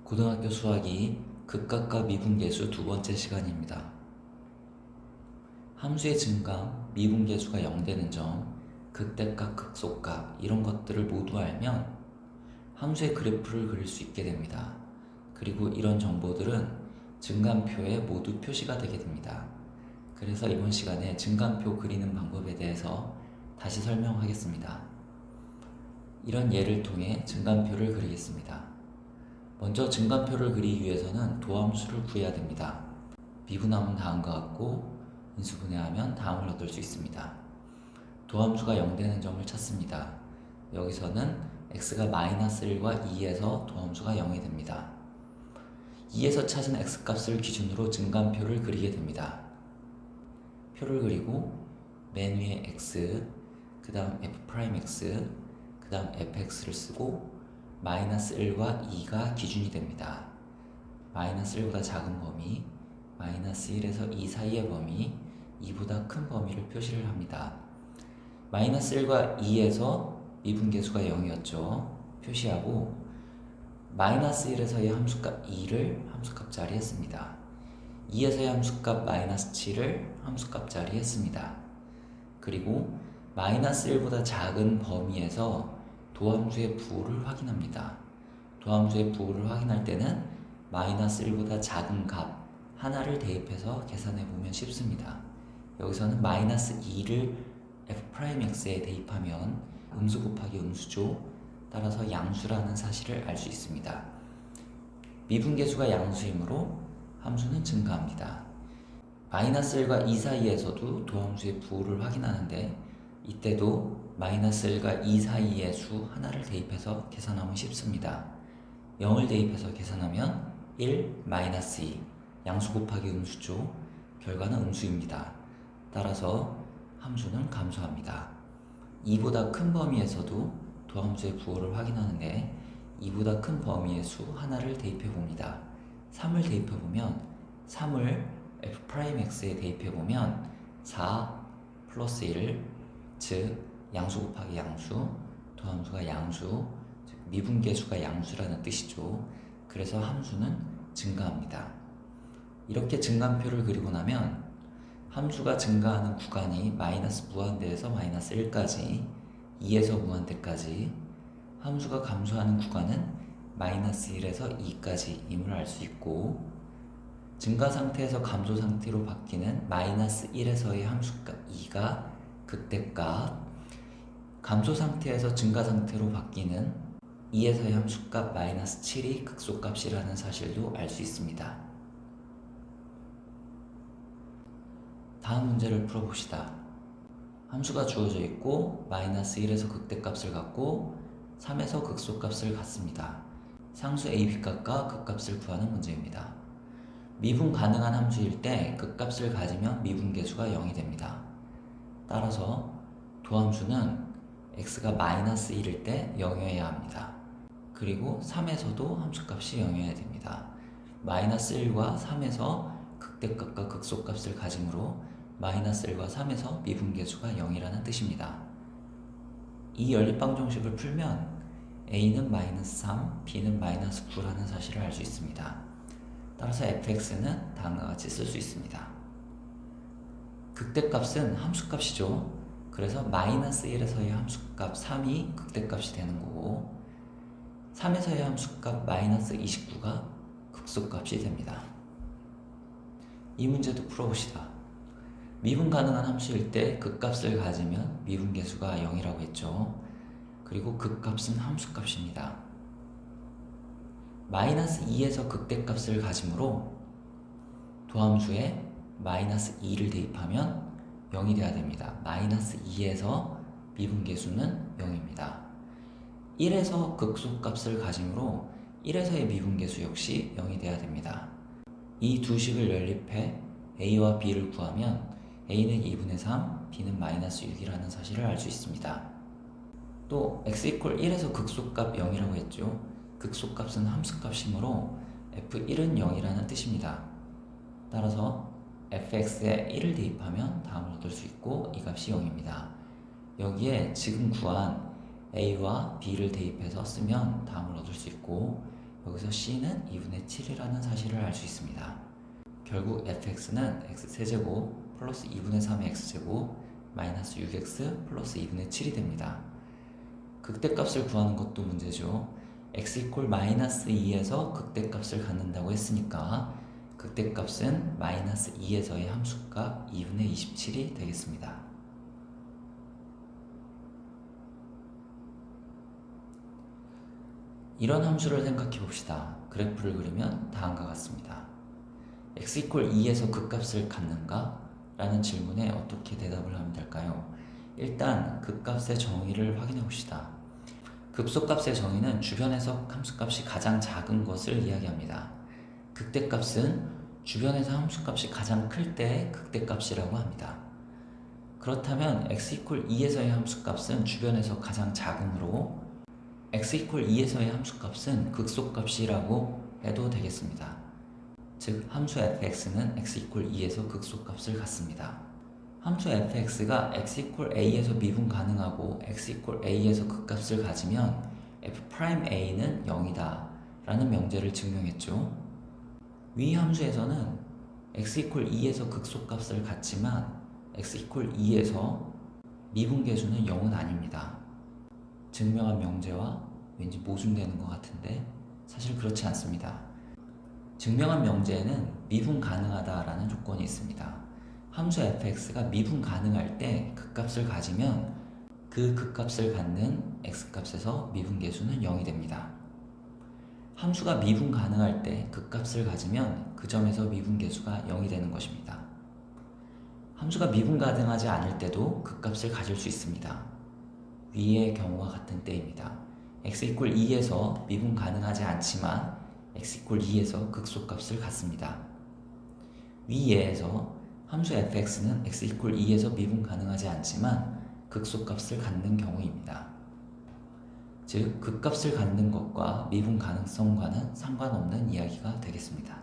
고등학교 수학이 극각과 미분계수 두 번째 시간입니다. 함수의 증감, 미분계수가 0 되는 점, 극대값, 극소값 이런 것들을 모두 알면 함수의 그래프를 그릴 수 있게 됩니다. 그리고 이런 정보들은 증감표에 모두 표시가 되게 됩니다. 그래서 이번 시간에 증감표 그리는 방법에 대해서 다시 설명하겠습니다. 이런 예를 통해 증감표를 그리겠습니다. 먼저 증감표를 그리기 위해서는 도함수를 구해야 됩니다. 미분하면 다음과 같고 인수분해하면 다음을 얻을 수 있습니다. 도함수가 0 되는 점을 찾습니다. 여기서는 x가 -1과 2에서 도함수가 0이 됩니다. 2에서 찾은 x값을 기준으로 증감표를 그리게 됩니다. 표를 그리고 맨 위에 x, 그 다음 f'x, 그 다음 fx를 쓰고 -1과 2가 기준이 됩니다. -1보다 작은 범위, -1에서 2 사이의 범위, 2보다 큰 범위를 표시를 합니다. -1과 2에서 미분계수가 0이었죠. 표시하고 -1에서의 함수값 2를 함수값 자리에 씁니다. 2에서의 함수값 -7을 함수값 자리에 씁니다. 그리고 -1보다 작은 범위에서 도함수의 부호를 확인합니다. 도함수의 부호를 확인할 때는 -1보다 작은 값 하나를 대입해서 계산해 보면 쉽습니다. 여기서는 -2를 f'x에 대입하면 음수 곱하기 음수죠. 따라서 양수라는 사실을 알 수 있습니다. 미분계수가 양수이므로 함수는 증가합니다. -1과 2 사이에서도 도함수의 부호를 확인하는데 이때도 -1과 2 사이의 수 하나를 대입해서 계산하면 쉽습니다. 0을 대입해서 계산하면 1, -2 양수 곱하기 음수죠. 결과는 음수입니다. 따라서 함수는 감소합니다. 2보다 큰 범위에서도 도함수의 부호를 확인하는데 2보다 큰 범위의 수 하나를 대입해 봅니다. 3을 대입해 보면 3을 f'x에 대입해 보면 4 플러스 1, 즉 양수 곱하기 양수, 도함수가 양수, 즉 미분계수가 양수라는 뜻이죠. 그래서 함수는 증가합니다. 이렇게 증감표를 그리고 나면 함수가 증가하는 구간이 마이너스 무한대에서 마이너스 1까지, 2에서 무한대까지, 함수가 감소하는 구간은 마이너스 1에서 2까지 임을 알 수 있고, 증가 상태에서 감소 상태로 바뀌는 마이너스 1에서의 함수값 2가 극대값, 감소 상태에서 증가 상태로 바뀌는 2에서의 함수값 마이너스 7이 극소값이라는 사실도 알 수 있습니다. 다음 문제를 풀어봅시다. 함수가 주어져 있고 마이너스 1에서 극대값을 갖고 3에서 극소값을 갖습니다. 상수 AB값과 극값을 구하는 문제입니다. 미분 가능한 함수일 때 극값을 가지면 미분계수가 0이 됩니다. 따라서 도함수는 x가 마이너스 1일 때 0이어야 합니다. 그리고 3에서도 함수값이 0이어야 됩니다. 마이너스 1과 3에서 극대값과 극소값을 가지므로 마이너스 1과 3에서 미분계수가 0이라는 뜻입니다. 이 연립방정식을 풀면 a는 마이너스 3, b는 마이너스 9라는 사실을 알 수 있습니다. 따라서 fx는 다음과 같이 쓸 수 있습니다. 극대값은 함수값이죠. 그래서 마이너스 1에서의 함수값 3이 극대값이 되는 거고 3에서의 함수값 마이너스 29가 극소값이 됩니다. 이 문제도 풀어봅시다. 미분 가능한 함수일 때 극값을 가지면 미분계수가 0이라고 했죠. 그리고 극값은 함수값입니다. 마이너스 2에서 극대값을 가지므로 도함수에 마이너스 2를 대입하면 0이 돼야 됩니다. 마이너스 2에서 미분계수는 0입니다. 1에서 극소값을 가지므로 1에서의 미분계수 역시 0이 돼야 됩니다. 이 두 식을 연립해 a와 b를 구하면 a는 2분의 3, b는 마이너스 6이라는 사실을 알 수 있습니다. 또 x = 1에서 극소값 0이라고 했죠. 극소값은 함수값이므로 f1은 0이라는 뜻입니다. 따라서 fx에 1을 대입하면 다음을 얻을 수 있고 이 값이 0입니다. 여기에 지금 구한 a와 b를 대입해서 쓰면 다음을 얻을 수 있고 여기서 c는 2분의 7이라는 사실을 알 수 있습니다. 결국 fx는 x세제곱 플러스 2분의 3의 x제곱 마이너스 6x 플러스 2분의 7이 됩니다. 극대값을 구하는 것도 문제죠. x 이퀄 마이너스 2에서 극대값을 갖는다고 했으니까 극대값은 마이너스 2에서의 함수값 2분의 27이 되겠습니다. 이런 함수를 생각해 봅시다. 그래프를 그리면 다음과 같습니다. x 이퀄 2에서 극값을 갖는가? 라는 질문에 어떻게 대답을 하면 될까요? 일단 극값의 정의를 확인해 봅시다. 극소값의 정의는 주변에서 함수값이 가장 작은 것을 이야기합니다. 극대값은 주변에서 함수값이 가장 클 때의 극대값이라고 합니다. 그렇다면 x 이퀄 2에서의 함수값은 주변에서 가장 작으므로 x 이퀄 2에서의 함수값은 극소값이라고 해도 되겠습니다. 즉 함수 fx는 x 이퀄 2에서 극소값을 갖습니다. 함수 fx가 x 이퀄 a에서 미분 가능하고 x 이퀄 a에서 극값을 가지면 f'a는 0이다 라는 명제를 증명했죠. 위 함수에서는 x 이퀄 2에서 극소값을 갖지만 x 이퀄 2에서 미분계수는 0은 아닙니다. 증명한 명제와 왠지 모순되는 것 같은데 사실 그렇지 않습니다. 증명한 명제에는 미분 가능하다라는 조건이 있습니다. 함수 fx가 미분 가능할 때 극값을 가지면 그 극값을 갖는 x값에서 미분계수는 0이 됩니다. 함수가 미분 가능할 때 극값을 가지면 그 점에서 미분계수가 0이 되는 것입니다. 함수가 미분 가능하지 않을 때도 극값을 가질 수 있습니다. 위의 경우와 같은 때입니다. x 이퀄 2에서 미분 가능하지 않지만 x 이퀄 2에서 극소값을 갖습니다. 위 예에서 함수 fx는 x 이퀄 2에서 미분 가능하지 않지만 극소값을 갖는 경우입니다. 즉 극값을 갖는 것과 미분 가능성과는 상관없는 이야기가 되겠습니다.